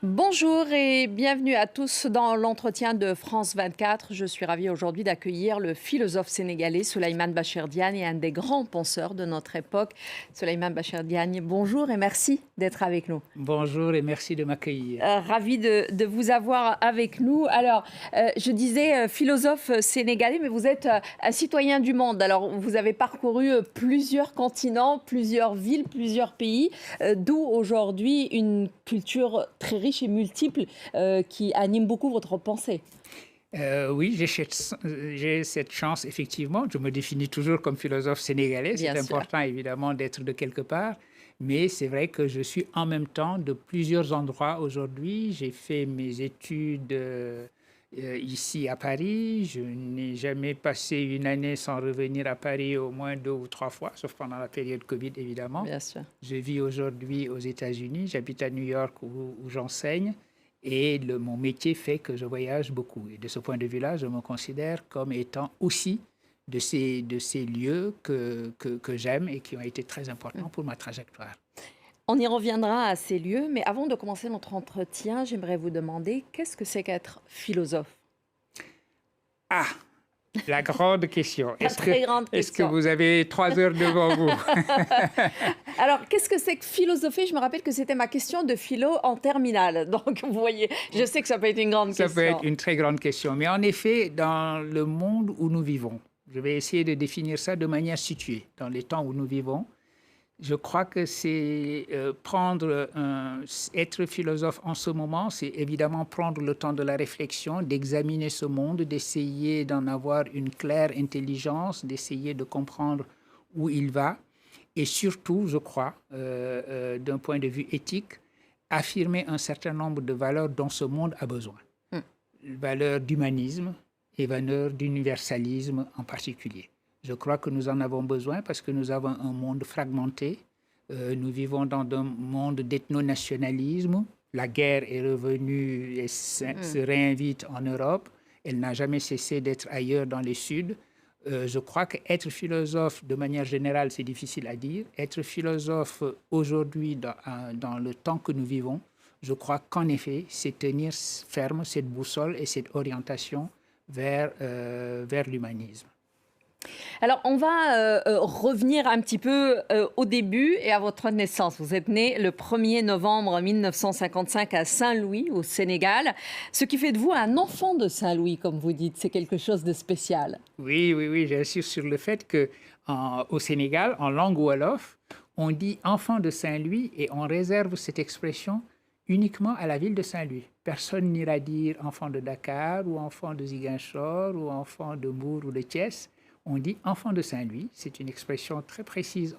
Bonjour et bienvenue à tous dans l'entretien de France 24. Je suis ravie aujourd'hui d'accueillir le philosophe sénégalais Souleymane Bachir Diagne et un des grands penseurs de notre époque. Souleymane Bachir Diagne, bonjour et merci d'être avec nous. Bonjour et merci de m'accueillir. Ravi de vous avoir avec nous. Alors, je disais philosophe sénégalais, mais vous êtes un citoyen du monde. Alors, vous avez parcouru plusieurs continents, plusieurs villes, plusieurs pays, d'où aujourd'hui une culture très riche et multiple qui anime beaucoup votre pensée. Oui, j'ai cette chance, effectivement. Je me définis toujours comme philosophe sénégalais. C'est important, évidemment, d'être de quelque part. Mais c'est vrai que je suis en même temps de plusieurs endroits aujourd'hui. J'ai fait mes études ici à Paris. Je n'ai jamais passé une année sans revenir à Paris au moins 2 ou 3 fois, sauf pendant la période Covid, évidemment. Bien sûr. Je vis aujourd'hui aux États-Unis. J'habite à New York où j'enseigne. Et mon métier fait que je voyage beaucoup. Et de ce point de vue-là, je me considère comme étant aussi de ces lieux que j'aime et qui ont été très importants pour ma trajectoire. On y reviendra à ces lieux, mais avant de commencer notre entretien, j'aimerais vous demander qu'est-ce que c'est qu'être philosophe? Ah, la grande question. Est-ce que vous avez 3 heures devant vous? Alors, qu'est-ce que c'est que philosopher? Je me rappelle que c'était ma question de philo en terminale. Donc, vous voyez, je sais que ça peut être une grande question. Ça peut être une très grande question. Mais en effet, dans le monde où nous vivons, je vais essayer de définir ça de manière située, dans les temps où nous vivons. Je crois que c'est être philosophe en ce moment, c'est évidemment prendre le temps de la réflexion, d'examiner ce monde, d'essayer d'en avoir une claire intelligence, d'essayer de comprendre où il va. Et surtout, je crois, d'un point de vue éthique, affirmer un certain nombre de valeurs dont ce monde a besoin. Valeurs d'humanisme et valeurs d'universalisme en particulier. Je crois que nous en avons besoin parce que nous avons un monde fragmenté. Nous vivons dans un monde d'ethno-nationalisme. La guerre est revenue et se réinvite en Europe. Elle n'a jamais cessé d'être ailleurs dans les Suds. Je crois qu'être philosophe, de manière générale, c'est difficile à dire. Être philosophe aujourd'hui, dans le temps que nous vivons, je crois qu'en effet, c'est tenir ferme cette boussole et cette orientation vers l'humanisme. Alors, on va revenir un petit peu au début et à votre naissance. Vous êtes né le 1er novembre 1955 à Saint-Louis, au Sénégal. Ce qui fait de vous un enfant de Saint-Louis, comme vous dites. C'est quelque chose de spécial. Oui, j'insiste sur le fait qu'au Sénégal, en langue wolof, on dit enfant de Saint-Louis et on réserve cette expression uniquement à la ville de Saint-Louis. Personne n'ira dire enfant de Dakar ou enfant de Ziguinchor ou enfant de Mbour ou de Thiès. On dit enfant de Saint-Louis. C'est une expression très précise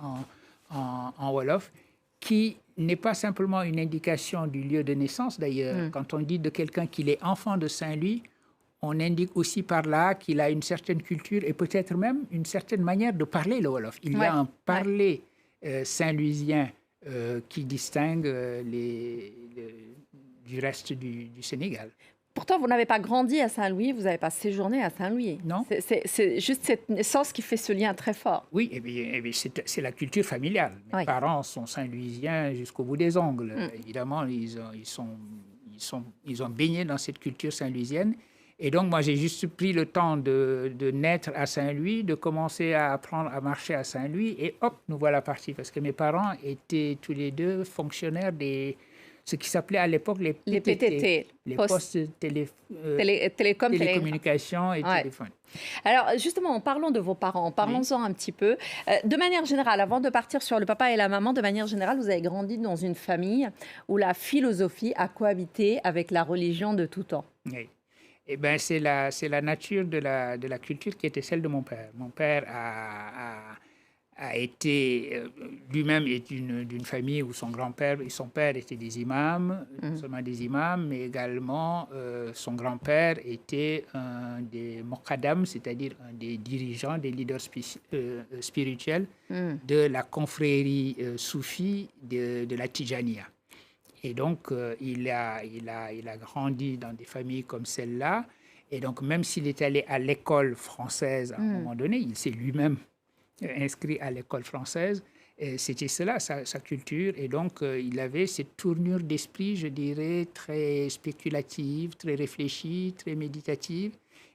en wolof qui n'est pas simplement une indication du lieu de naissance d'ailleurs. Quand on dit de quelqu'un qu'il est enfant de Saint-Louis, on indique aussi par là qu'il a une certaine culture et peut-être même une certaine manière de parler le wolof. Il y a un parler saint-louisien qui distingue du reste du Sénégal. Pourtant, vous n'avez pas grandi à Saint-Louis, vous n'avez pas séjourné à Saint-Louis. Non. C'est juste cette naissance qui fait ce lien très fort. Oui, et bien, c'est la culture familiale. Mes parents sont Saint-Louisiens jusqu'au bout des ongles. Évidemment, ils ont baigné dans cette culture saint-louisienne. Et donc, moi, j'ai juste pris le temps de naître à Saint-Louis, de commencer à apprendre à marcher à Saint-Louis, et hop, nous voilà partis. Parce que mes parents étaient tous les deux fonctionnaires ce qui s'appelait à l'époque les PTT, les postes télécommunications et téléphone. Alors justement, parlons de vos parents, parlons-en un petit peu. De manière générale, avant de partir sur le papa et la maman, de manière générale, vous avez grandi dans une famille où la philosophie a cohabité avec la religion de tout temps. Oui. Eh bien, c'est la nature de la culture qui était celle de mon père. Mon père a été lui-même d'une famille où son grand-père et son père étaient des imams, non seulement des imams, mais également son grand-père était un des moqaddam, c'est-à-dire un des dirigeants, des leaders spirituels de la confrérie soufie de la Tijaniya. Et donc, il a grandi dans des familles comme celle-là. Et donc, même s'il est allé à l'école française à un moment donné, il s'est lui-même inscrit à l'école française, C'était cela, sa culture. Et donc, il avait cette tournure d'esprit, je dirais, très spéculative, très réfléchie, très méditative.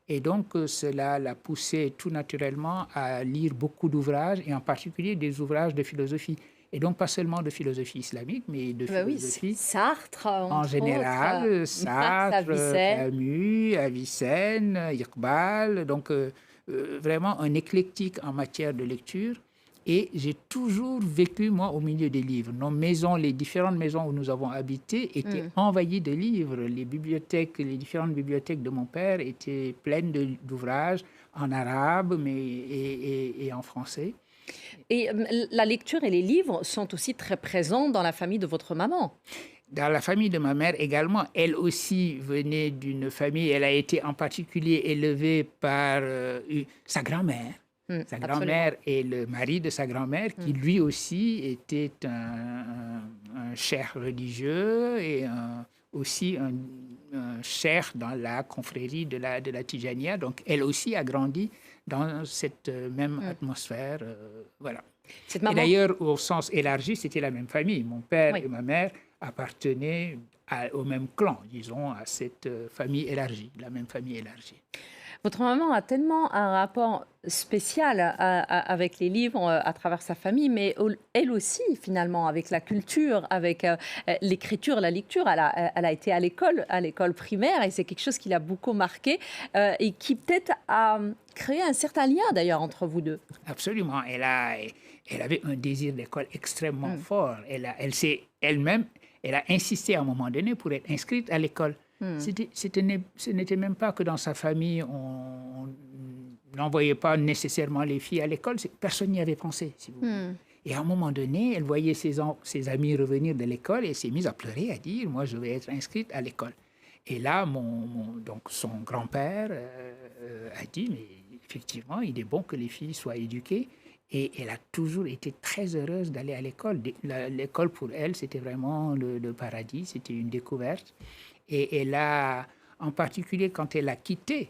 Et donc, cela l'a poussé tout naturellement à lire beaucoup d'ouvrages, et en particulier des ouvrages de philosophie. Et donc, pas seulement de philosophie islamique, mais de Bah oui, philosophie Sartre, en entre autres, général, Marx, Sartre, Avicenne. Camus, Avicenne, Iqbal, donc vraiment un éclectique en matière de lecture. Et j'ai toujours vécu, moi, au milieu des livres. Nos maisons, les différentes maisons où nous avons habité étaient envahies de livres. Les bibliothèques, les différentes bibliothèques de mon père étaient pleines d'ouvrages en arabe et en français. Et la lecture et les livres sont aussi très présents dans la famille de votre maman. Dans la famille de ma mère également, elle aussi venait d'une famille, elle a été en particulier élevée par sa grand-mère. Sa Absolument. grand-mère et le mari de sa grand-mère, qui lui aussi était un cheikh religieux et aussi un cheikh dans la confrérie de la Tijaniya. Donc elle aussi a grandi dans cette même atmosphère. Voilà. Cette Et maman, d'ailleurs, au sens élargi, c'était la même famille. Mon père oui. et ma mère appartenaient au même clan, disons, à cette famille élargie, la même famille élargie. Votre maman a tellement un rapport spécial avec les livres à travers sa famille, mais elle aussi, finalement, avec la culture, avec l'écriture, la lecture. Elle a été à l'école primaire, et c'est quelque chose qui l'a beaucoup marqué et qui peut-être a créé un certain lien, d'ailleurs, entre vous deux. Absolument. Elle avait un désir d'école extrêmement fort. Elle-même, elle a insisté à un moment donné pour être inscrite à l'école. Ce n'était même pas que dans sa famille, on n'envoyait pas nécessairement les filles à l'école. Personne n'y avait pensé, si vous voulez. Et à un moment donné, elle voyait ses amis revenir de l'école et s'est mise à pleurer, à dire « moi, je vais être inscrite à l'école ». Et là, donc son grand-père a dit « mais effectivement, il est bon que les filles soient éduquées ». Et elle a toujours été très heureuse d'aller à l'école. L'école, pour elle, c'était vraiment le paradis, c'était une découverte. Et elle a, en particulier quand elle a quitté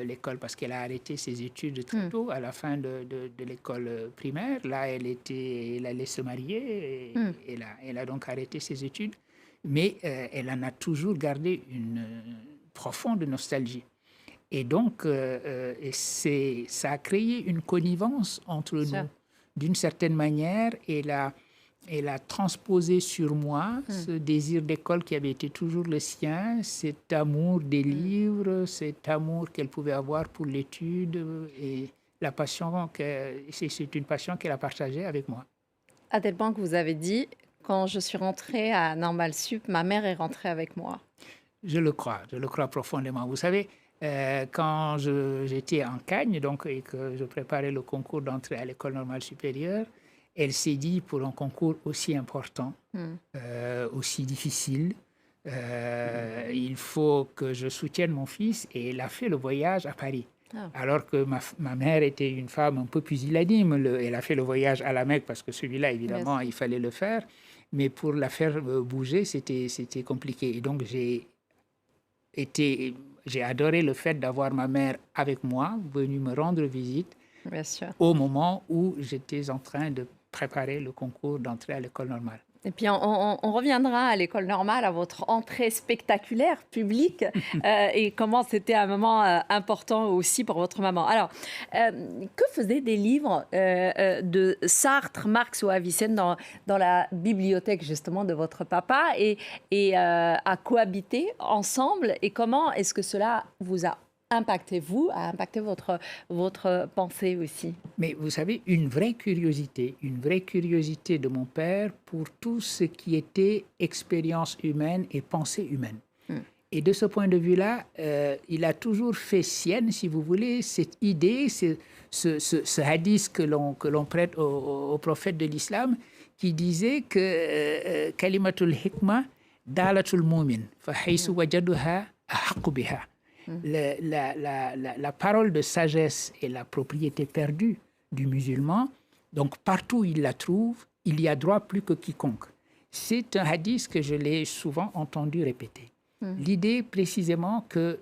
l'école, parce qu'elle a arrêté ses études très tôt, à la fin de l'école primaire, là, elle allait se marier, et elle a donc arrêté ses études. Mais elle en a toujours gardé une profonde nostalgie. Et donc, ça a créé une connivence entre nous, d'une certaine manière. Elle a transposé sur moi ce désir d'école qui avait été toujours le sien, cet amour des livres, cet amour qu'elle pouvait avoir pour l'étude, et la passion, c'est une passion qu'elle a partagée avec moi. À tel point que vous avez dit, quand je suis rentrée à Normal Sup, ma mère est rentrée avec moi. Je le crois profondément. Vous savez, quand j'étais en Cagne, donc, et que je préparais le concours d'entrée à l'école normale supérieure, elle s'est dit, pour un concours aussi important, aussi difficile, il faut que je soutienne mon fils, et elle a fait le voyage à Paris. Alors que ma mère était une femme un peu pusillanime. Elle a fait le voyage à la Mecque parce que celui-là, évidemment, il fallait le faire. Mais pour la faire bouger, c'était compliqué. Et donc, j'ai adoré le fait d'avoir ma mère avec moi, venue me rendre visite. Bien sûr. Au moment où j'étais en train de préparer le concours d'entrée à l'école normale. Et puis, on reviendra à l'école normale, à votre entrée spectaculaire, publique, et comment c'était un moment important aussi pour votre maman. Alors, que faisaient des livres de Sartre, Marx ou Avicenne dans la bibliothèque, justement, de votre papa, et à cohabiter ensemble? Et comment est-ce que cela vous a impacté votre pensée aussi? Mais vous savez, une vraie curiosité de mon père pour tout ce qui était expérience humaine et pensée humaine. Et de ce point de vue-là, il a toujours fait sienne, si vous voulez, cette idée, ce hadith que l'on prête au prophète de l'islam, qui disait que kalimatul hikma dalatul mu'min fa haythu wajaduha ahaqqu biha. La parole de sagesse est la propriété perdue du musulman. Donc, partout où il la trouve, il y a droit plus que quiconque. C'est un hadith que je l'ai souvent entendu répéter. L'idée précisément que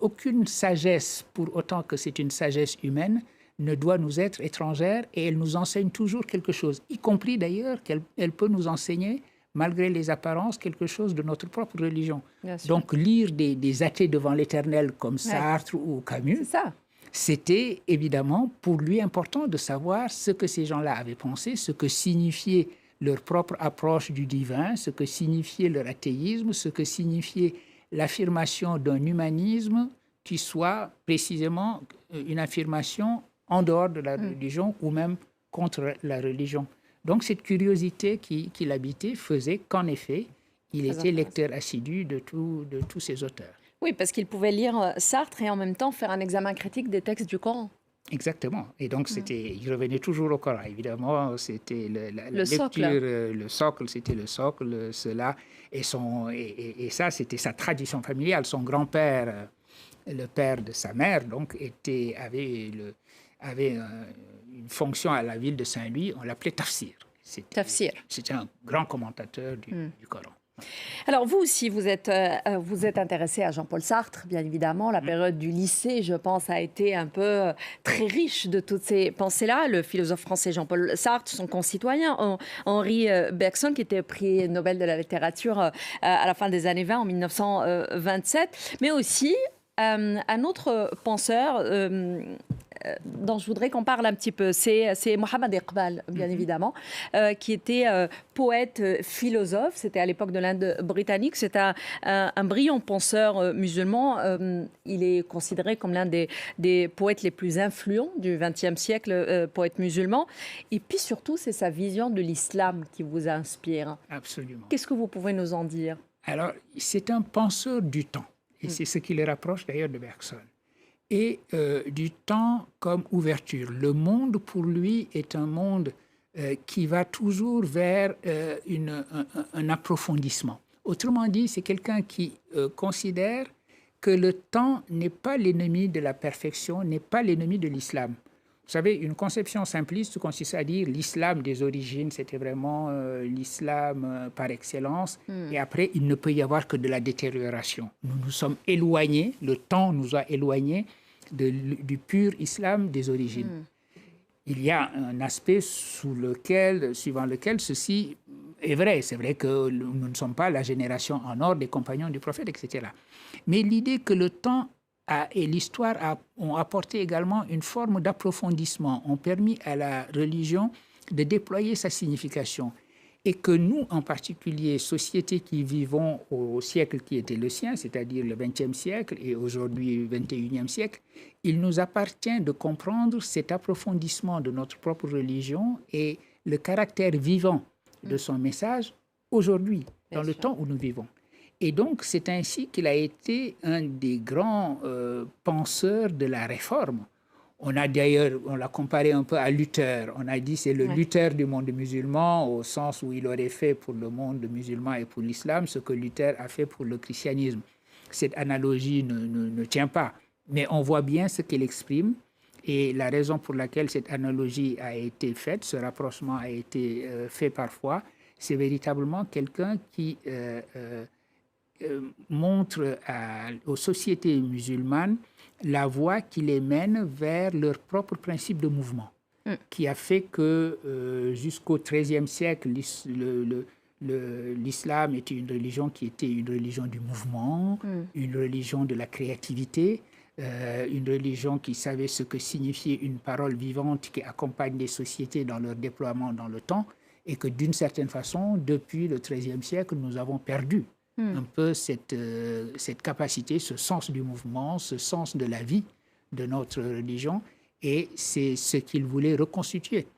aucune sagesse, pour autant que c'est une sagesse humaine, ne doit nous être étrangère et elle nous enseigne toujours quelque chose, y compris d'ailleurs qu'elle peut nous enseigner, malgré les apparences, quelque chose de notre propre religion. Donc lire des athées devant l'Éternel comme Sartre ou Camus, c'était évidemment pour lui important de savoir ce que ces gens-là avaient pensé, ce que signifiait leur propre approche du divin, ce que signifiait leur athéisme, ce que signifiait l'affirmation d'un humanisme qui soit précisément une affirmation en dehors de la religion ou même contre la religion. Donc cette curiosité qui l'habitait faisait qu'en effet, il était lecteur assidu de tous ces auteurs. Oui, parce qu'il pouvait lire Sartre et en même temps faire un examen critique des textes du Coran. Exactement. Et donc, il revenait toujours au Coran. Évidemment, c'était la lecture, le socle, c'était le socle, cela. Et ça, c'était sa tradition familiale. Son grand-père, le père de sa mère, donc, avait une fonction à la ville de Saint-Louis. On l'appelait Tafsir. C'était un grand commentateur du Coran. Alors vous aussi, vous êtes intéressé à Jean-Paul Sartre, bien évidemment. La période du lycée, je pense, a été un peu très riche de toutes ces pensées-là. Le philosophe français Jean-Paul Sartre, son concitoyen Henri Bergson, qui était prix Nobel de la littérature à la fin des années 20, en 1927. Mais aussi un autre penseur dont je voudrais qu'on parle un petit peu, c'est Mohamed Iqbal, bien évidemment, qui était poète, philosophe. C'était à l'époque de l'Inde britannique. C'est un brillant penseur musulman. Il est considéré comme l'un des poètes les plus influents du XXe siècle, poète musulman. Et puis surtout, c'est sa vision de l'islam qui vous inspire. Absolument. Qu'est-ce que vous pouvez nous en dire? Alors, c'est un penseur du temps. Et c'est ce qui le rapproche d'ailleurs de Bergson. Et du temps comme ouverture. Le monde, pour lui, est un monde qui va toujours vers un approfondissement. Autrement dit, c'est quelqu'un qui considère que le temps n'est pas l'ennemi de la perfection, n'est pas l'ennemi de l'islam. Vous savez, une conception simpliste consiste à dire l'islam des origines, c'était vraiment l'islam par excellence. Et après, il ne peut y avoir que de la détérioration. Nous nous sommes éloignés, le temps nous a éloignés du pur islam des origines. Il y a un aspect suivant lequel ceci est vrai. C'est vrai que nous ne sommes pas la génération en or des compagnons du prophète, etc. Mais l'idée que le temps et l'histoire ont apporté également une forme d'approfondissement, ont permis à la religion de déployer sa signification. Et que nous, en particulier, sociétés qui vivons au siècle qui était le sien, c'est-à-dire le XXe siècle et aujourd'hui le XXIe siècle, il nous appartient de comprendre cet approfondissement de notre propre religion et le caractère vivant de son message aujourd'hui, dans le temps où nous vivons. Et donc, c'est ainsi qu'il a été un des grands penseurs de la réforme. On l'a comparé un peu à Luther. On a dit c'est le Luther du monde musulman, au sens où il aurait fait pour le monde musulman et pour l'islam ce que Luther a fait pour le christianisme. Cette analogie ne tient pas, mais on voit bien ce qu'elle exprime. Et la raison pour laquelle cette analogie a été faite, ce rapprochement a été fait parfois, c'est véritablement quelqu'un qui montre aux sociétés musulmanes la voie qui les mène vers leur propre principe de mouvement, qui a fait que jusqu'au XIIIe siècle, l'islam était une religion qui était une religion du mouvement, une religion de la créativité, une religion qui savait ce que signifiait une parole vivante qui accompagne les sociétés dans leur déploiement dans le temps, et que d'une certaine façon, depuis le XIIIe siècle, nous avons perdu un peu cette capacité, ce sens du mouvement, ce sens de la vie de notre religion, et c'est ce qu'il voulait reconstituer.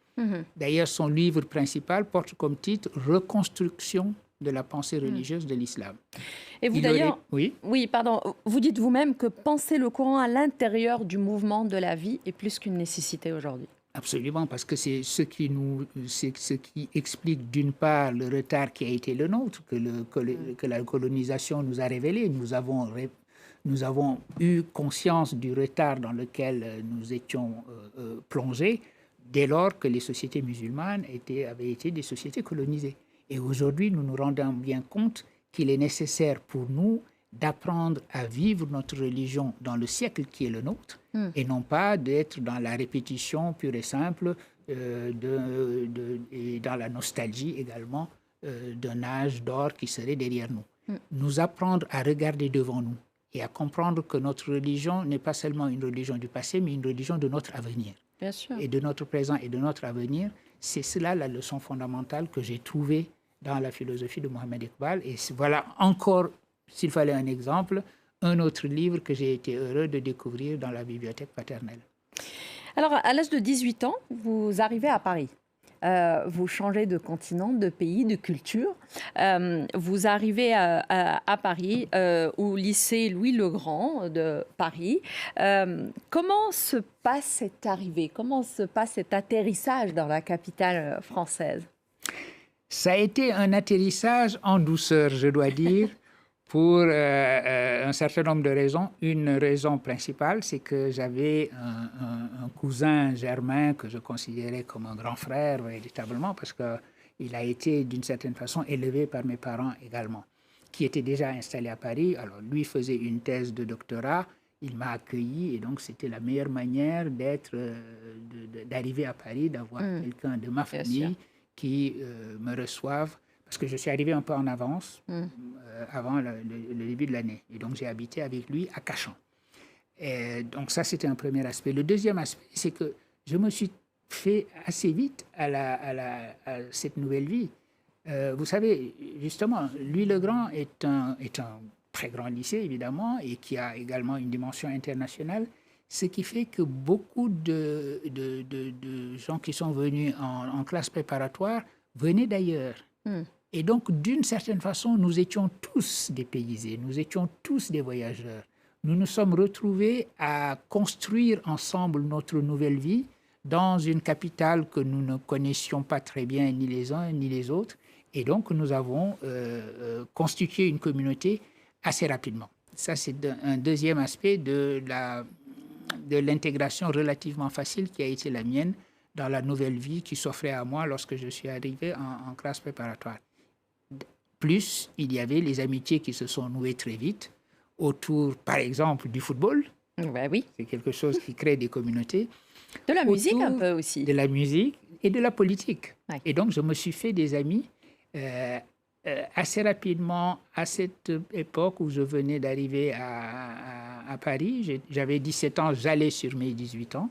D'ailleurs, son livre principal porte comme titre « Reconstruction de la pensée religieuse de l'islam ». Et vous d'ailleurs, vous dites vous-même que penser le Coran à l'intérieur du mouvement de la vie est plus qu'une nécessité aujourd'hui. Absolument, parce que c'est ce qui explique d'une part le retard qui a été le nôtre, que la colonisation nous a révélé. Nous avons eu conscience du retard dans lequel nous étions plongés dès lors que les sociétés musulmanes avaient été des sociétés colonisées. Et aujourd'hui, nous nous rendons bien compte qu'il est nécessaire pour nous d'apprendre à vivre notre religion dans le siècle qui est le nôtre, et non pas d'être dans la répétition pure et simple et dans la nostalgie également d'un âge d'or qui serait derrière nous. Nous apprendre à regarder devant nous et à comprendre que notre religion n'est pas seulement une religion du passé, mais une religion de notre avenir. Bien sûr. Et de notre présent et de notre avenir. C'est cela la leçon fondamentale que j'ai trouvée dans la philosophie de Mohamed Iqbal. Et voilà encore, s'il fallait un exemple, un autre livre que j'ai été heureux de découvrir dans la bibliothèque paternelle. Alors, à l'âge de 18 ans, vous arrivez à Paris. Vous changez de continent, de pays, de culture. Vous arrivez à Paris, au lycée Louis-le-Grand de Paris. Comment se passe cette arrivée? Comment se passe cet atterrissage dans la capitale française? Ça a été un atterrissage en douceur, je dois dire, pour un certain nombre de raisons. Une raison principale, c'est que j'avais un cousin germain que je considérais comme un grand frère, véritablement, parce qu'il a été, d'une certaine façon, élevé par mes parents également, qui étaient déjà installés à Paris. Alors, lui faisait une thèse de doctorat, il m'a accueilli, et donc c'était la meilleure manière d'arriver à Paris, d'avoir quelqu'un de ma famille qui me reçoive, parce que je suis arrivé un peu en avance, avant le début de l'année. Et donc, j'ai habité avec lui à Cachan. Et donc, ça, c'était un premier aspect. Le deuxième aspect, c'est que je me suis fait assez vite à cette nouvelle vie. Vous savez, justement, Louis-le-Grand est un très grand lycée, évidemment, et qui a également une dimension internationale, ce qui fait que beaucoup de gens qui sont venus en classe préparatoire venaient d'ailleurs. Et donc, d'une certaine façon, nous étions tous dépaysés, nous étions tous des voyageurs. Nous nous sommes retrouvés à construire ensemble notre nouvelle vie dans une capitale que nous ne connaissions pas très bien, ni les uns ni les autres. Et donc, nous avons constitué une communauté assez rapidement. Ça, c'est un deuxième aspect de l'intégration relativement facile qui a été la mienne dans la nouvelle vie qui s'offrait à moi lorsque je suis arrivé en classe préparatoire. Plus, il y avait les amitiés qui se sont nouées très vite autour, par exemple, du football. Ben oui. C'est quelque chose qui crée des communautés. De la musique un peu aussi. De la musique et de la politique. Ouais. Et donc, je me suis fait des amis assez rapidement à cette époque où je venais d'arriver à Paris. J'avais 17 ans, j'allais sur mes 18 ans.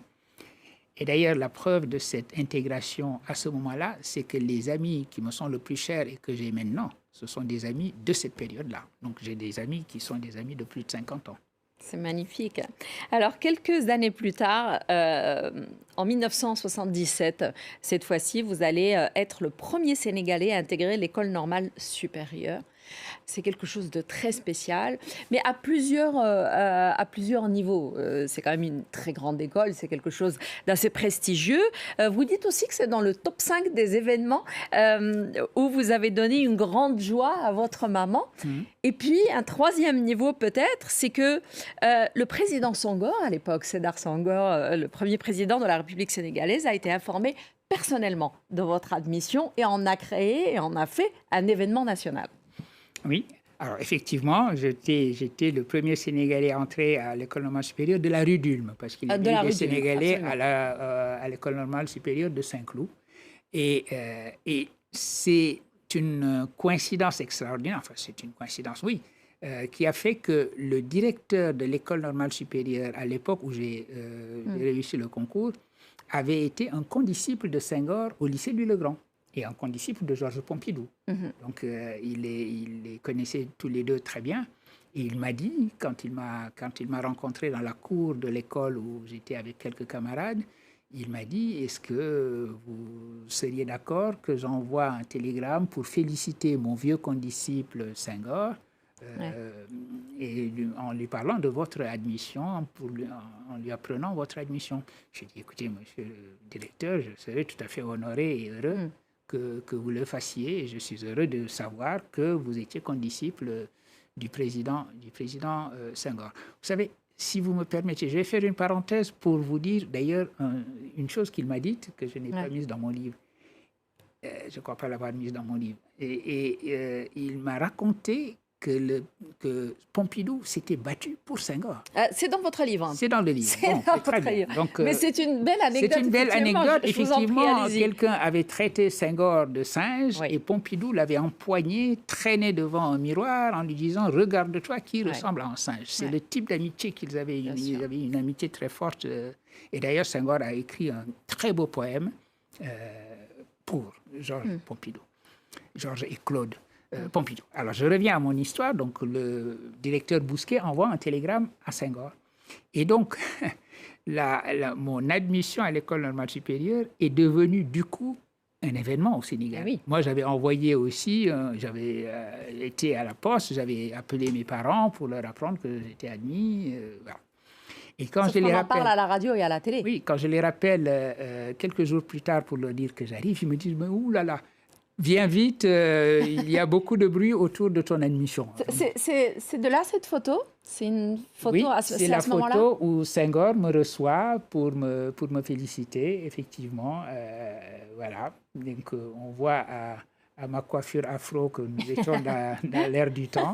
Et d'ailleurs, la preuve de cette intégration à ce moment-là, c'est que les amis qui me sont le plus chers et que j'ai maintenant, ce sont des amis de cette période-là. Donc, j'ai des amis qui sont des amis de plus de 50 ans. C'est magnifique. Alors, quelques années plus tard, en 1977, cette fois-ci, vous allez être le premier Sénégalais à intégrer l'école normale supérieure. C'est quelque chose de très spécial, mais à plusieurs niveaux. C'est quand même une très grande école, c'est quelque chose d'assez prestigieux. Vous dites aussi que c'est dans le top 5 des événements où vous avez donné une grande joie à votre maman. Et puis, un troisième niveau peut-être, c'est que le président Senghor, à l'époque, Sédar Senghor, le premier président de la République sénégalaise, a été informé personnellement de votre admission et en a créé et en a fait un événement national. Oui, alors effectivement, j'étais le premier Sénégalais à entrer à l'école normale supérieure de la rue d'Ulm, parce qu'il y avait des Sénégalais à l'école normale supérieure de Saint-Cloud. Et c'est une coïncidence extraordinaire, enfin c'est une coïncidence, oui, qui a fait que le directeur de l'école normale supérieure, à l'époque où j'ai réussi le concours, avait été un condisciple de Senghor au lycée Louis-le-Grand et un condisciple de Georges Pompidou. Donc, il les connaissait tous les deux très bien. Et il m'a dit, quand il m'a rencontré dans la cour de l'école où j'étais avec quelques camarades, il m'a dit, est-ce que vous seriez d'accord que j'envoie un télégramme pour féliciter mon vieux condisciple Senghor et en lui parlant de votre admission, en lui apprenant votre admission. J'ai dit, écoutez, monsieur le directeur, je serais tout à fait honoré et heureux que vous le fassiez. Et je suis heureux de savoir que vous étiez condisciple du président Senghor. Vous savez, si vous me permettez, je vais faire une parenthèse pour vous dire d'ailleurs une chose qu'il m'a dite que je n'ai pas mise dans mon livre. Je ne crois pas l'avoir mise dans mon livre. Et il m'a raconté que Pompidou s'était battu pour Senghor. C'est dans votre livre. C'est dans le livre. C'est dans votre livre. Donc, mais c'est une belle anecdote. C'est une belle anecdote. Effectivement, prie, quelqu'un avait traité Senghor de singe et Pompidou l'avait empoigné, traîné devant un miroir en lui disant « Regarde-toi qui ressemble à un singe ». C'est le type d'amitié qu'ils avaient. Ils avaient une amitié très forte. Et d'ailleurs, Senghor a écrit un très beau poème pour Georges Pompidou. Georges et Claude Pompidou. Alors, je reviens à mon histoire. Donc, le directeur Bousquet envoie un télégramme à Senghor. Et donc, mon admission à l'école normale supérieure est devenue, du coup, un événement au Sénégal. Oui. Moi, j'avais envoyé aussi, j'avais été à la poste, j'avais appelé mes parents pour leur apprendre que j'étais admis. Voilà. Et quand je les rappelle, parle à la radio et à la télé. Oui, quand je les rappelle quelques jours plus tard pour leur dire que j'arrive, ils me disent « Mais oulala !» Viens vite, il y a beaucoup de bruit autour de ton admission. C'est de là cette photo? C'est une photo oui, à ce moment-là? C'est la photo où Senghor me reçoit pour me féliciter, effectivement. Voilà. Donc, on voit à ma coiffure afro que nous étions dans l'ère du temps.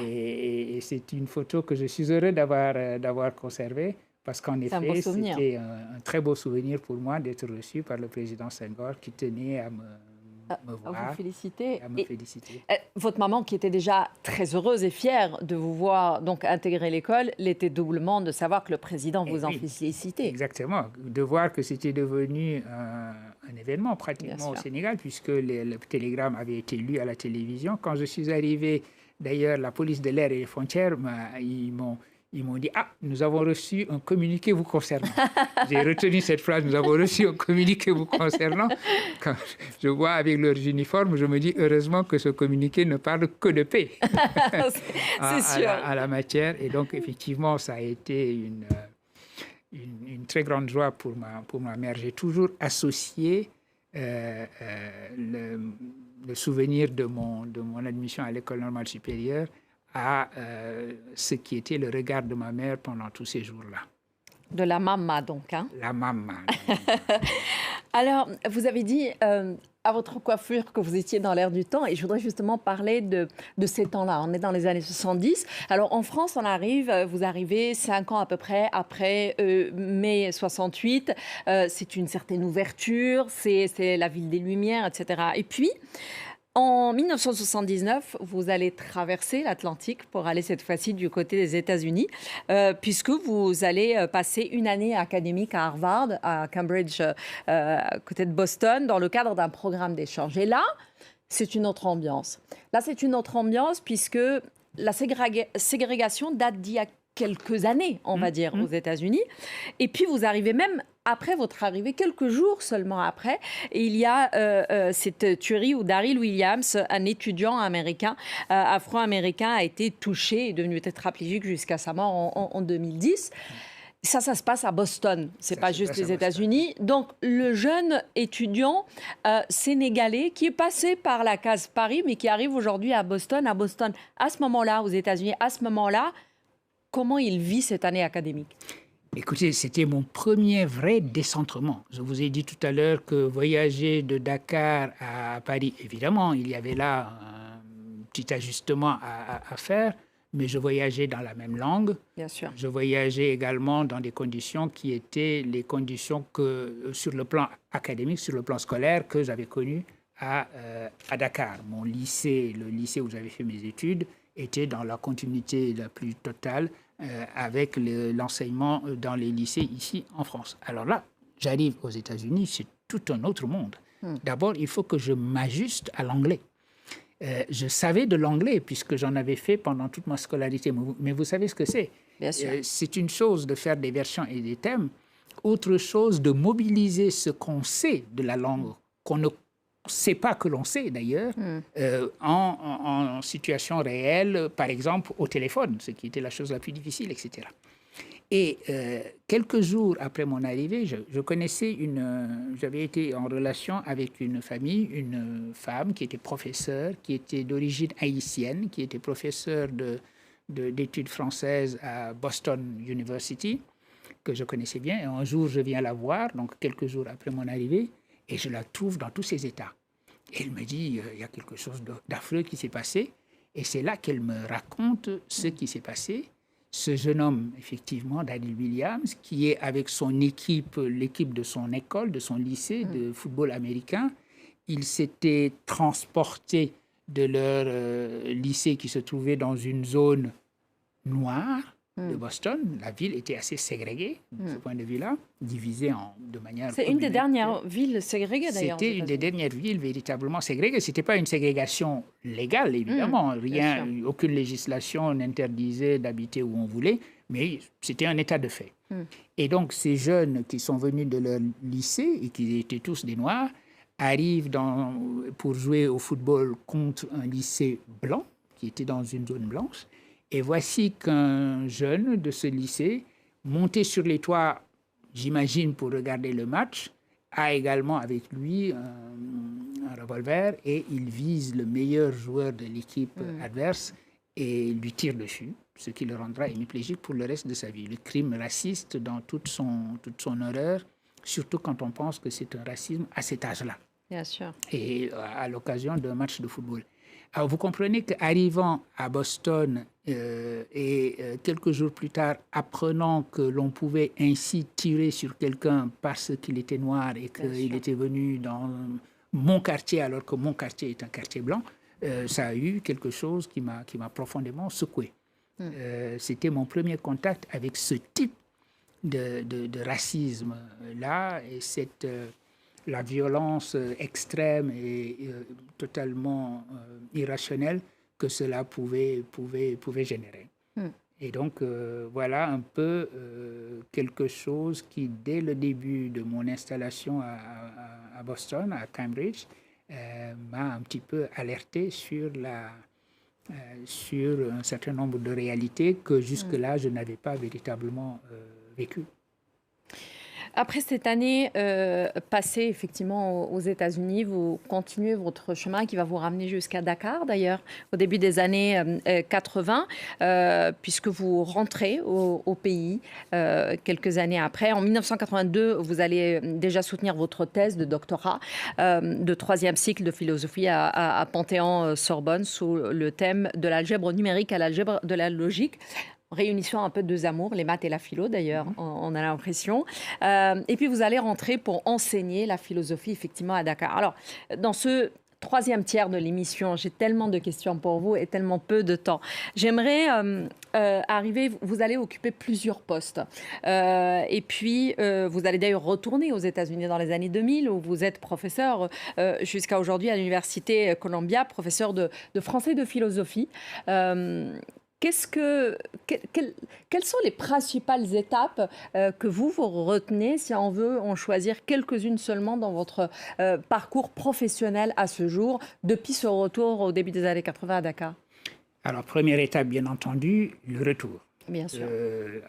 Et c'est une photo que je suis heureux d'avoir conservée. Parce qu'en effet, c'était un très beau souvenir pour moi d'être reçu par le président Senghor qui tenait à me voir, à vous féliciter. À me féliciter. Votre maman, qui était déjà très heureuse et fière de vous voir donc intégrer l'école, l'était doublement de savoir que le président vous en félicitait. Exactement. De voir que c'était devenu un événement pratiquement au Sénégal, puisque le télégramme avait été lu à la télévision. Quand je suis arrivé, d'ailleurs, la police de l'air et des frontières, ils m'ont dit « Ah, nous avons reçu un communiqué vous concernant. » J'ai retenu cette phrase, « Nous avons reçu un communiqué vous concernant. » Quand je vois avec leurs uniformes, je me dis heureusement que ce communiqué ne parle que de paix. C'est sûr. À la matière. Et donc, effectivement, ça a été une très grande joie pour ma mère. J'ai toujours associé le souvenir de mon admission à l'école normale supérieure à ce qui était le regard de ma mère pendant tous ces jours-là. De la maman, donc. Hein? La maman. Alors, vous avez dit à votre coiffure que vous étiez dans l'air du temps, et je voudrais justement parler de ces temps-là. On est dans les années 70. Alors, en France, vous arrivez 5 ans à peu près après mai 68. C'est une certaine ouverture, c'est la ville des Lumières, etc. Et puis, en 1979, vous allez traverser l'Atlantique pour aller cette fois-ci du côté des États-Unis, puisque vous allez passer une année académique à Harvard, à Cambridge, à côté de Boston, dans le cadre d'un programme d'échange. Et là, c'est une autre ambiance. Là, c'est une autre ambiance puisque la ségrégation date d'il y a quelques années, on va dire, aux États-Unis. Et puis, vous arrivez même après votre arrivée, quelques jours seulement après, et il y a cette tuerie où Daryl Williams, un étudiant américain, afro-américain, a été touché et devenu tétraplégique jusqu'à sa mort en 2010. Ça se passe à Boston, c'est pas juste les États-Unis. Donc, le jeune étudiant sénégalais qui est passé par la case Paris, mais qui arrive aujourd'hui à Boston, à ce moment-là, aux États-Unis, à ce moment-là, comment il vit cette année académique? Écoutez, c'était mon premier vrai décentrement. Je vous ai dit tout à l'heure que voyager de Dakar à Paris, évidemment, il y avait là un petit ajustement à faire, mais je voyageais dans la même langue. Bien sûr. Je voyageais également dans des conditions qui étaient les conditions que, sur le plan académique, sur le plan scolaire, que j'avais connues à Dakar. Mon lycée, le lycée où j'avais fait mes études, était dans la continuité la plus totale avec l'enseignement dans les lycées ici en France. Alors là, j'arrive aux États-Unis, c'est tout un autre monde. D'abord, il faut que je m'ajuste à l'anglais. Je savais de l'anglais puisque j'en avais fait pendant toute ma scolarité, mais vous savez ce que c'est. Bien sûr. C'est une chose de faire des versions et des thèmes, autre chose de mobiliser ce qu'on sait de la langue, qu'on ne sait pas que l'on sait d'ailleurs, en situation réelle, par exemple au téléphone, ce qui était la chose la plus difficile, etc. Et quelques jours après mon arrivée, je connaissais j'avais été en relation avec une famille, une femme qui était professeure, qui était d'origine haïtienne, qui était professeure d'études françaises à Boston University, que je connaissais bien. Et un jour, je viens la voir, donc quelques jours après mon arrivée, et je la trouve dans tous ses états. Et elle me dit, il y a quelque chose d'affreux qui s'est passé. Et c'est là qu'elle me raconte ce qui s'est passé. Ce jeune homme, effectivement, Daryl Williams, qui est avec son équipe, l'équipe de son école, de son lycée de football américain, ils s'étaient transportés de leur lycée qui se trouvait dans une zone noire de Boston. La ville était assez ségrégée, de ce point de vue-là, divisée de manière... C'est une des dernières villes ségrégées, d'ailleurs. C'était une des dernières villes véritablement ségrégées. Ce n'était pas une ségrégation légale, évidemment. Aucune législation n'interdisait d'habiter où on voulait, mais c'était un état de fait. Et donc, ces jeunes qui sont venus de leur lycée, et qui étaient tous des Noirs, arrivent pour jouer au football contre un lycée blanc, qui était dans une zone blanche. Et voici qu'un jeune de ce lycée, monté sur les toits, j'imagine, pour regarder le match, a également avec lui un revolver et il vise le meilleur joueur de l'équipe adverse et lui tire dessus, ce qui le rendra hémiplégique pour le reste de sa vie. Le crime raciste dans toute son horreur, surtout quand on pense que c'est un racisme à cet âge-là. Bien sûr. Et à l'occasion d'un match de football. Alors, vous comprenez qu'arrivant à Boston quelques jours plus tard, apprenant que l'on pouvait ainsi tirer sur quelqu'un parce qu'il était noir et qu'il était venu dans mon quartier alors que mon quartier est un quartier blanc, ça a eu quelque chose qui m'a profondément secoué. C'était mon premier contact avec ce type de racisme-là et la violence extrême et totalement irrationnelle que cela pouvait générer. Et donc, voilà un peu quelque chose qui, dès le début de mon installation à Boston, à Cambridge, m'a un petit peu alerté sur un certain nombre de réalités que jusque-là, je n'avais pas véritablement vécues. Après cette année passée effectivement aux États-Unis, vous continuez votre chemin qui va vous ramener jusqu'à Dakar d'ailleurs, au début des années 80, puisque vous rentrez au pays quelques années après. En 1982, vous allez déjà soutenir votre thèse de doctorat de 3e cycle de philosophie à Panthéon-Sorbonne sous le thème de l'algèbre numérique à l'algèbre de la logique. Réunissant un peu deux amours, les maths et la philo d'ailleurs, on a l'impression. Et puis vous allez rentrer pour enseigner la philosophie effectivement à Dakar. Alors, dans ce 3e tiers de l'émission, j'ai tellement de questions pour vous et tellement peu de temps. J'aimerais vous allez occuper plusieurs postes. Et puis, vous allez d'ailleurs retourner aux États-Unis dans les années 2000, où vous êtes professeur jusqu'à aujourd'hui à l'Université Columbia, professeur de français et de philosophie. Quelles sont les principales étapes que vous retenez, si on veut en choisir quelques-unes seulement dans votre parcours professionnel à ce jour, depuis ce retour au début des années 80 à Dakar? Alors, première étape, bien entendu, le retour. Bien sûr.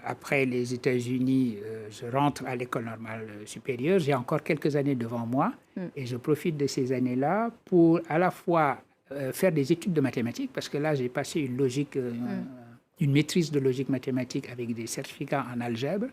Après les États-Unis, je rentre à l'école normale supérieure. J'ai encore quelques années devant moi et je profite de ces années-là pour à la fois faire des études de mathématiques, parce que là, j'ai passé une maîtrise de logique mathématique avec des certificats en algèbre,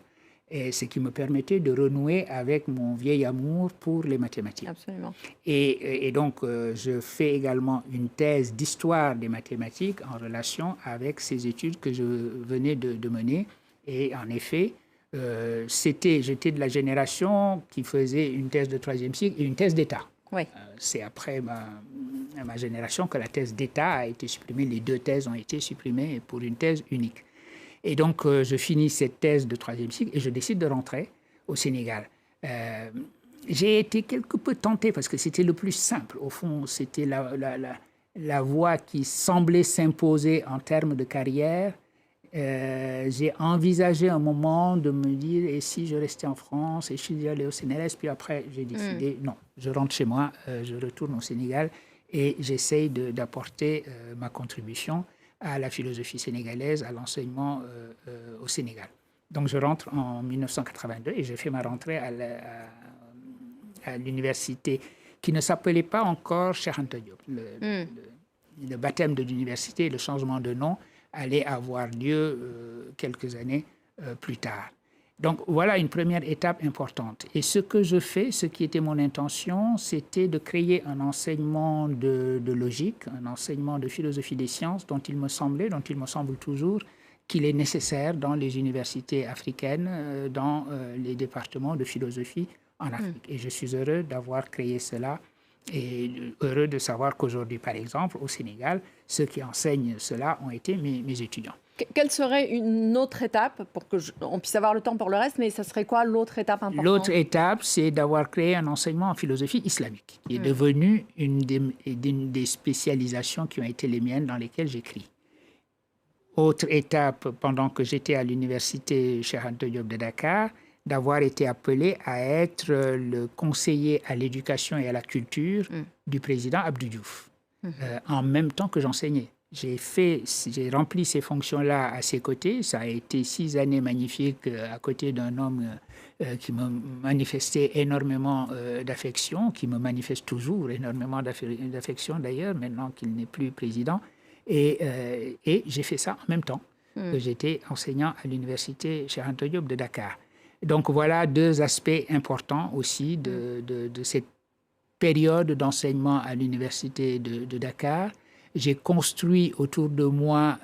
et ce qui me permettait de renouer avec mon vieil amour pour les mathématiques. Absolument. Et donc, je fais également une thèse d'histoire des mathématiques en relation avec ces études que je venais de mener. Et en effet, j'étais de la génération qui faisait une thèse de 3e cycle et une thèse d'État. Oui. C'est après ma génération que la thèse d'État a été supprimée. Les 2 thèses ont été supprimées pour une thèse unique. Et donc, je finis cette thèse de 3e cycle et je décide de rentrer au Sénégal. J'ai été quelque peu tenté parce que c'était le plus simple. Au fond, c'était la voie qui semblait s'imposer en termes de carrière. J'ai envisagé un moment de me dire, et si je restais en France, et si j'allais au CNRS, puis après j'ai décidé, non, je rentre chez moi, je retourne au Sénégal et j'essaye d'apporter ma contribution à la philosophie sénégalaise, à l'enseignement au Sénégal. Donc je rentre en 1982 et je fais ma rentrée à l'université qui ne s'appelait pas encore Cheikh Anta Diop. Le baptême de l'université, le changement de nom, allait avoir lieu quelques années plus tard. Donc voilà une première étape importante. Et ce que je fais, ce qui était mon intention, c'était de créer un enseignement de logique, un enseignement de philosophie des sciences dont il me semble toujours, qu'il est nécessaire dans les universités africaines, dans les départements de philosophie en Afrique. Et je suis heureux d'avoir créé cela et heureux de savoir qu'aujourd'hui, par exemple, au Sénégal, ceux qui enseignent cela ont été mes étudiants. Quelle serait une autre étape pour qu'on puisse avoir le temps pour le reste, mais ça serait quoi l'autre étape importante? L'autre étape, c'est d'avoir créé un enseignement en philosophie islamique, qui est devenu une des spécialisations qui ont été les miennes dans lesquelles j'écris. Autre étape, pendant que j'étais à l'université Cheikh Anta Diop de Dakar, d'avoir été appelé à être le conseiller à l'éducation et à la culture du président Abdou Diouf, en même temps que j'enseignais. J'ai rempli ces fonctions-là à ses côtés. Ça a été 6 années magnifiques à côté d'un homme qui me manifestait énormément d'affection, qui me manifeste toujours énormément d'affection d'ailleurs, maintenant qu'il n'est plus président. Et j'ai fait ça en même temps que j'étais enseignant à l'université Cheikh Anta Diop de Dakar. Donc voilà 2 aspects importants aussi de cette période d'enseignement à l'université de Dakar. J'ai construit autour de moi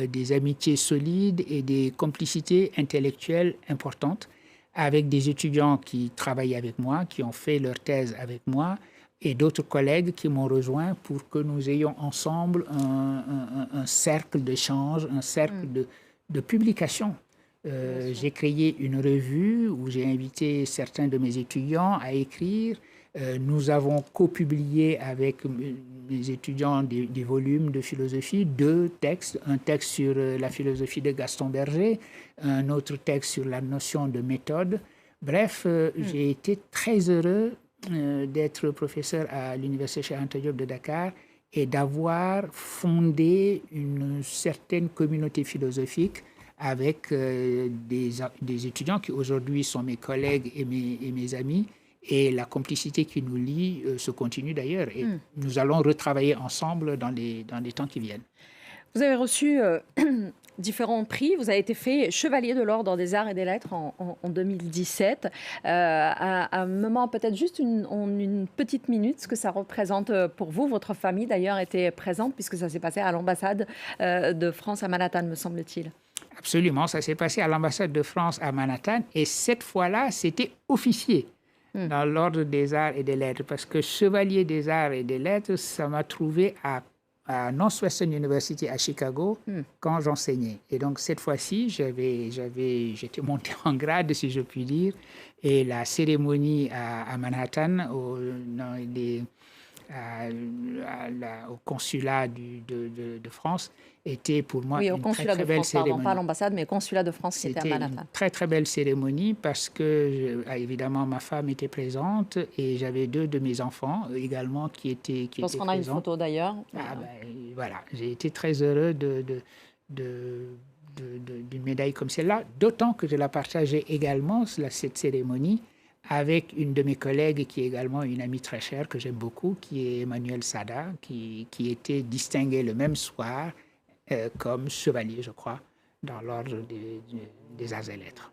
des amitiés solides et des complicités intellectuelles importantes avec des étudiants qui travaillaient avec moi, qui ont fait leur thèse avec moi, et d'autres collègues qui m'ont rejoint pour que nous ayons ensemble un cercle d'échange, un cercle de publication. J'ai créé une revue où j'ai invité certains de mes étudiants à écrire. Nous avons copublié avec mes étudiants des volumes de philosophie, 2 textes, un texte sur la philosophie de Gaston Berger, un autre texte sur la notion de méthode. Bref, j'ai été très heureux d'être professeur à l'université Cheikh Anta Diop de Dakar et d'avoir fondé une certaine communauté philosophique avec des étudiants qui aujourd'hui sont mes collègues et mes amis. Et la complicité qui nous lie se continue d'ailleurs. Et nous allons retravailler ensemble dans les temps qui viennent. Vous avez reçu différents prix. Vous avez été fait chevalier de l'Ordre des Arts et des Lettres en 2017. À un moment, peut-être juste en une petite minute, ce que ça représente pour vous. Votre famille, d'ailleurs, était présente puisque ça s'est passé à l'ambassade de France à Manhattan, me semble-t-il. Absolument, ça s'est passé à l'ambassade de France à Manhattan. Et cette fois-là, c'était officié dans l'Ordre des Arts et des Lettres, parce que chevalier des Arts et des Lettres, ça m'a trouvé à Northwestern University à Chicago quand j'enseignais. Et donc cette fois-ci, j'étais monté en grade, si je puis dire, et la cérémonie à Manhattan, au consulat de France, était pour moi une très, très belle cérémonie. Pardon, pas l'ambassade, mais le consulat de France qui était à Manhattan. C'était une très, très belle cérémonie parce que, évidemment, ma femme était présente et j'avais 2 de mes enfants également qui étaient présents. Je pense qu'on a une photo d'ailleurs. Voilà, j'ai été très heureux d'une médaille comme celle-là, d'autant que je la partageais également, cette cérémonie, avec une de mes collègues qui est également une amie très chère que j'aime beaucoup, qui est Emmanuelle Sada, qui était distinguée le même soir comme chevalier, je crois, dans l'ordre des Arts et Lettres.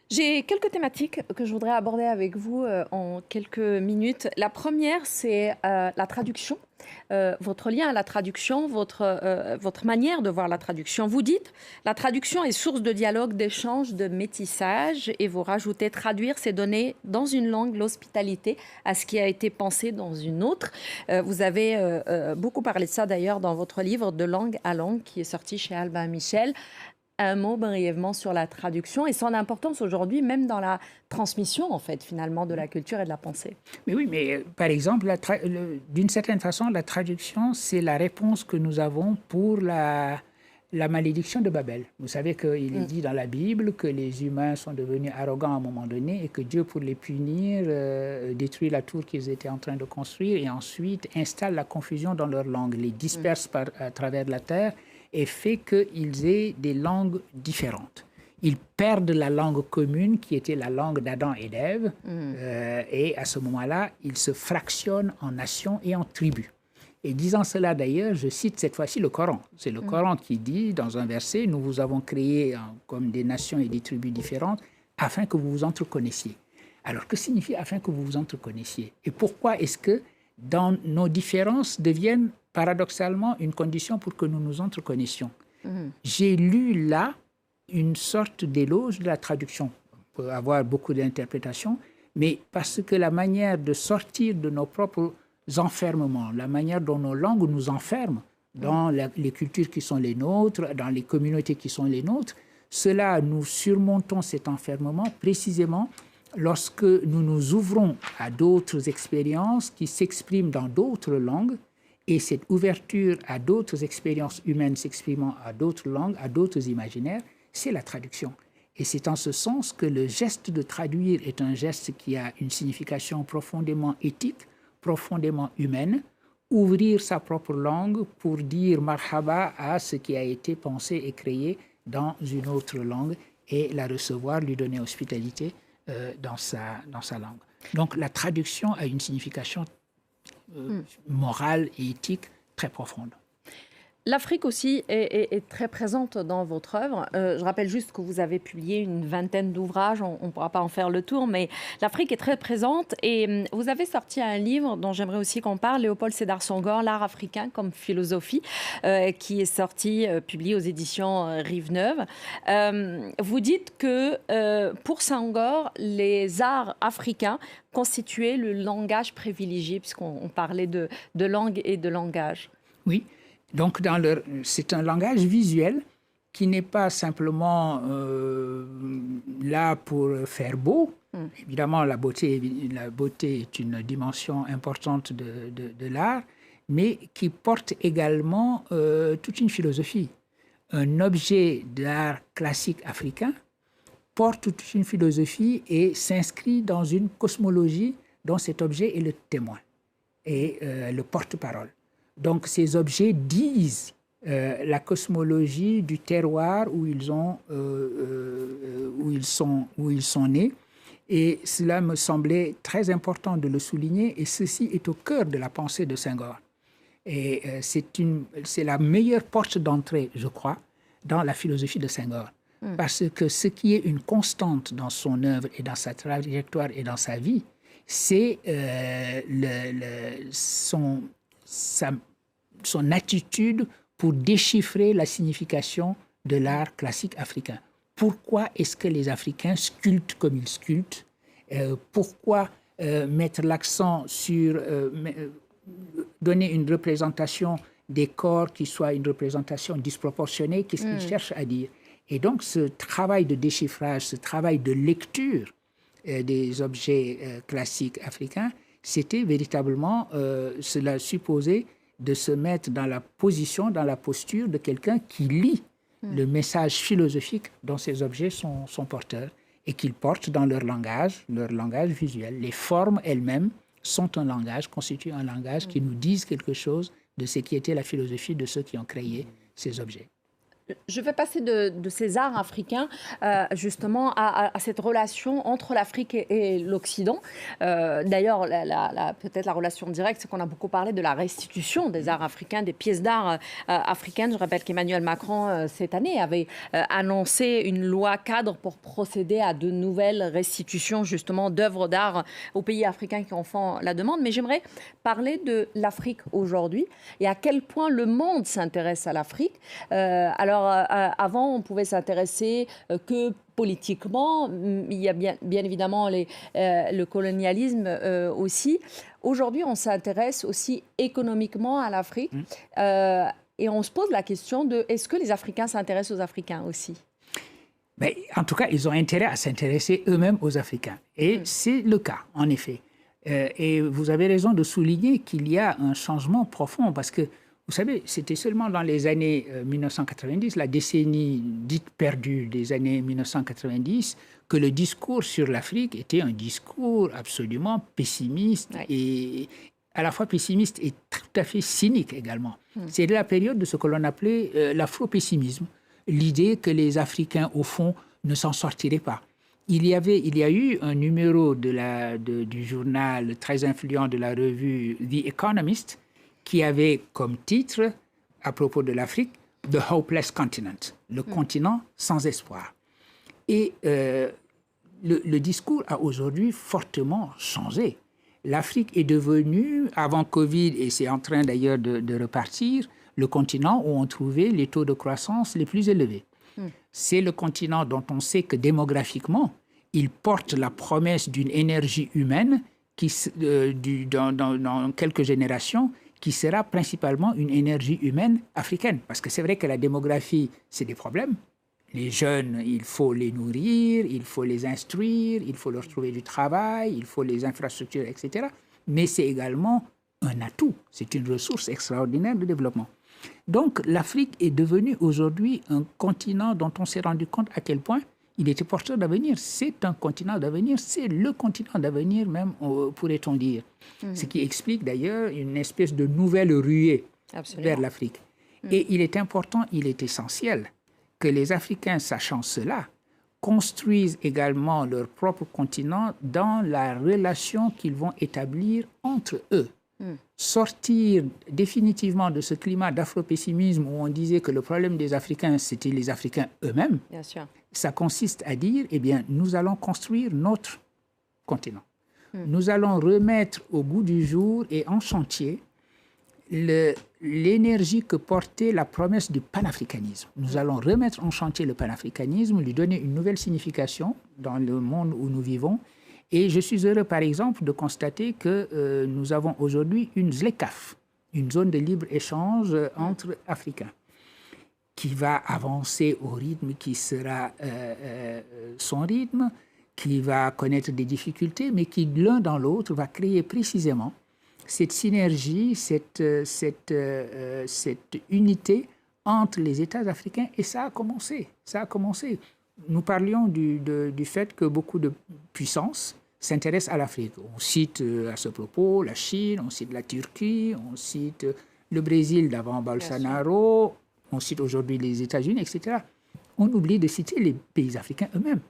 J'ai quelques thématiques que je voudrais aborder avec vous en quelques minutes. La première, c'est la traduction. Votre lien à la traduction, votre manière de voir la traduction. Vous dites, la traduction est source de dialogue, d'échange, de métissage, et vous rajoutez, traduire, c'est donner dans une langue l'hospitalité à ce qui a été pensé dans une autre. Vous avez beaucoup parlé de ça d'ailleurs dans votre livre De langue à langue, qui est sorti chez Albin Michel. Un mot brièvement sur la traduction et son importance aujourd'hui, même dans la transmission, en fait, finalement, de la culture et de la pensée. Mais oui, mais par exemple, d'une certaine façon, la traduction, c'est la réponse que nous avons pour la malédiction de Babel. Vous savez qu'il est dit dans la Bible que les humains sont devenus arrogants à un moment donné et que Dieu, pour les punir, détruit la tour qu'ils étaient en train de construire et ensuite installe la confusion dans leur langue, les disperse à travers la terre et fait qu'ils aient des langues différentes. Ils perdent la langue commune qui était la langue d'Adam et d'Ève et à ce moment-là, ils se fractionnent en nations et en tribus. Et disant cela d'ailleurs, je cite cette fois-ci le Coran. C'est le Coran qui dit dans un verset, nous vous avons créés comme des nations et des tribus différentes afin que vous vous entreconnaissiez. Alors, que signifie afin que vous vous entreconnaissiez? Et pourquoi est-ce que nos différences deviennent paradoxalement une condition pour que nous nous entreconnaissions? J'ai lu là une sorte d'éloge de la traduction. On peut avoir beaucoup d'interprétations, mais parce que la manière de sortir de nos propres enfermements, la manière dont nos langues nous enferment dans les cultures qui sont les nôtres, dans les communautés qui sont les nôtres, cela, nous surmontons cet enfermement précisément lorsque nous nous ouvrons à d'autres expériences qui s'expriment dans d'autres langues, et cette ouverture à d'autres expériences humaines s'exprimant à d'autres langues, à d'autres imaginaires, c'est la traduction. Et c'est en ce sens que le geste de traduire est un geste qui a une signification profondément éthique, profondément humaine. Ouvrir sa propre langue pour dire marhaba à ce qui a été pensé et créé dans une autre langue et la recevoir, lui donner hospitalité dans sa langue. Donc la traduction a une signification morale et éthique très profonde. L'Afrique aussi est très présente dans votre œuvre. Je rappelle juste que vous avez publié une vingtaine d'ouvrages, on ne pourra pas en faire le tour, mais l'Afrique est très présente et vous avez sorti un livre dont j'aimerais aussi qu'on parle, Léopold Sédar Senghor, L'art africain comme philosophie, qui est sorti, publié aux éditions Rive Neuve. Vous dites que pour Senghor, les arts africains constituaient le langage privilégié, puisqu'on parlait de langue et de langage. Oui. Donc, c'est un langage visuel qui n'est pas simplement là pour faire beau. Évidemment, la beauté est une dimension importante de l'art, mais qui porte également toute une philosophie. Un objet d'art classique africain porte toute une philosophie et s'inscrit dans une cosmologie dont cet objet est le témoin et le porte-parole. Donc, ces objets disent la cosmologie du terroir où ils sont nés. Et cela me semblait très important de le souligner. Et ceci est au cœur de la pensée de Senghor. Et c'est la meilleure porte d'entrée, je crois, dans la philosophie de Senghor. Parce que ce qui est une constante dans son œuvre et dans sa trajectoire et dans sa vie, c'est son attitude pour déchiffrer la signification de l'art classique africain. Pourquoi est-ce que les Africains sculptent comme ils sculptent? Pourquoi mettre l'accent sur donner une représentation des corps qui soit une représentation disproportionnée? Qu'est-ce qu'ils cherchent à dire? Et donc, ce travail de déchiffrage, ce travail de lecture des objets classiques africains, c'était véritablement, cela supposait de se mettre dans la position, dans la posture de quelqu'un qui lit le message philosophique dont ces objets sont porteurs et qu'ils portent dans leur langage visuel. Les formes elles-mêmes sont un langage, constituent un langage qui nous disent quelque chose de ce qui était la philosophie de ceux qui ont créé ces objets. Je vais passer de ces arts africains justement à cette relation entre l'Afrique et l'Occident. D'ailleurs, peut-être la relation directe, c'est qu'on a beaucoup parlé de la restitution des arts africains, des pièces d'art africaines. Je rappelle qu'Emmanuel Macron, cette année, avait annoncé une loi cadre pour procéder à de nouvelles restitutions justement d'œuvres d'art aux pays africains qui en font la demande. Mais j'aimerais parler de l'Afrique aujourd'hui et à quel point le monde s'intéresse à l'Afrique. Alors, avant, on pouvait s'intéresser que politiquement. Il y a bien évidemment le colonialisme aussi. Aujourd'hui, on s'intéresse aussi économiquement à l'Afrique. Et on se pose la question de est-ce que les Africains s'intéressent aux Africains aussi? Mais en tout cas, ils ont intérêt à s'intéresser eux-mêmes aux Africains. Et c'est le cas, en effet. Et vous avez raison de souligner qu'il y a un changement profond parce que vous savez, c'était seulement dans les années 1990, la décennie dite perdue des années 1990, que le discours sur l'Afrique était un discours absolument pessimiste et à la fois pessimiste et tout à fait cynique également. C'est la période de ce que l'on appelait l'afro-pessimisme, l'idée que les Africains, au fond, ne s'en sortiraient pas. Il y a eu un numéro du journal très influent de la revue The Economist, qui avait comme titre, à propos de l'Afrique, « The Hopeless Continent », le continent sans espoir. Et le discours a aujourd'hui fortement changé. L'Afrique est devenue, avant Covid, et c'est en train d'ailleurs de repartir, le continent où on trouvait les taux de croissance les plus élevés. C'est le continent dont on sait que démographiquement, il porte la promesse d'une énergie humaine qui, dans quelques générations, qui sera principalement une énergie humaine africaine. Parce que c'est vrai que la démographie, c'est des problèmes. Les jeunes, il faut les nourrir, il faut les instruire, il faut leur trouver du travail, il faut les infrastructures, etc. Mais c'est également un atout, c'est une ressource extraordinaire de développement. Donc l'Afrique est devenue aujourd'hui un continent dont on s'est rendu compte à quel point il était porteur d'avenir. C'est un continent d'avenir, c'est le continent d'avenir même, pourrait-on dire. Ce qui explique d'ailleurs une espèce de nouvelle ruée vers l'Afrique. Et il est important, il est essentiel que les Africains, sachant cela, construisent également leur propre continent dans la relation qu'ils vont établir entre eux. Sortir définitivement de ce climat d'afropessimisme où on disait que le problème des Africains, c'était les Africains eux-mêmes. Bien sûr. Ça consiste à dire, eh bien, nous allons construire notre continent. Nous allons remettre au goût du jour et en chantier l'énergie que portait la promesse du panafricanisme. Nous allons remettre en chantier le panafricanisme, lui donner une nouvelle signification dans le monde où nous vivons. Et je suis heureux, par exemple, de constater que nous avons aujourd'hui une ZLECAf, une zone de libre-échange entre Africains, qui va avancer au rythme qui sera son rythme, qui va connaître des difficultés, mais qui, l'un dans l'autre, va créer précisément cette synergie, cette unité entre les États africains. Et ça a commencé. Ça a commencé. Nous parlions du fait que beaucoup de puissances s'intéressent à l'Afrique. On cite à ce propos la Chine, on cite la Turquie, on cite le Brésil d'avant Bolsonaro, on cite aujourd'hui les États-Unis, etc. On oublie de citer les pays africains eux-mêmes.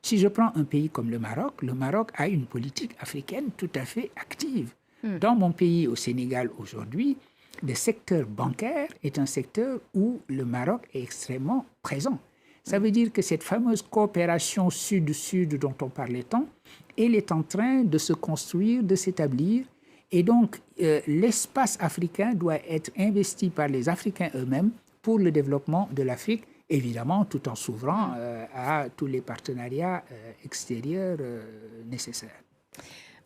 Si je prends un pays comme le Maroc a une politique africaine tout à fait active. Dans mon pays, au Sénégal, aujourd'hui, le secteur bancaire est un secteur où le Maroc est extrêmement présent. Ça veut dire que cette fameuse coopération sud-sud dont on parlait tant, elle est en train de se construire, de s'établir. Et donc, l'espace africain doit être investi par les Africains eux-mêmes pour le développement de l'Afrique, évidemment, tout en s'ouvrant à tous les partenariats extérieurs nécessaires.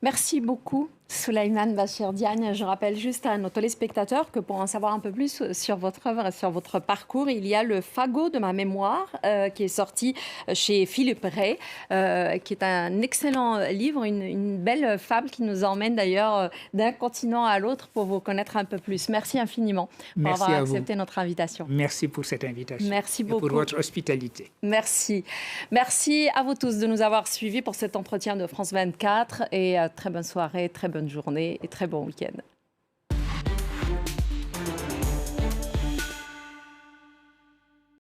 Merci beaucoup, Souleymane Bachir Diagne. Je rappelle juste à nos téléspectateurs que pour en savoir un peu plus sur votre œuvre et sur votre parcours, il y a le Fagot de ma mémoire qui est sorti chez Philippe Ray, qui est un excellent livre, une belle fable qui nous emmène d'ailleurs d'un continent à l'autre pour vous connaître un peu plus. Merci infiniment pour avoir accepté notre invitation. Merci pour cette invitation. Merci beaucoup. Et pour votre hospitalité. Merci. Merci à vous tous de nous avoir suivis pour cet entretien de France 24 et très bonne soirée, très bonne journée et très bon week-end.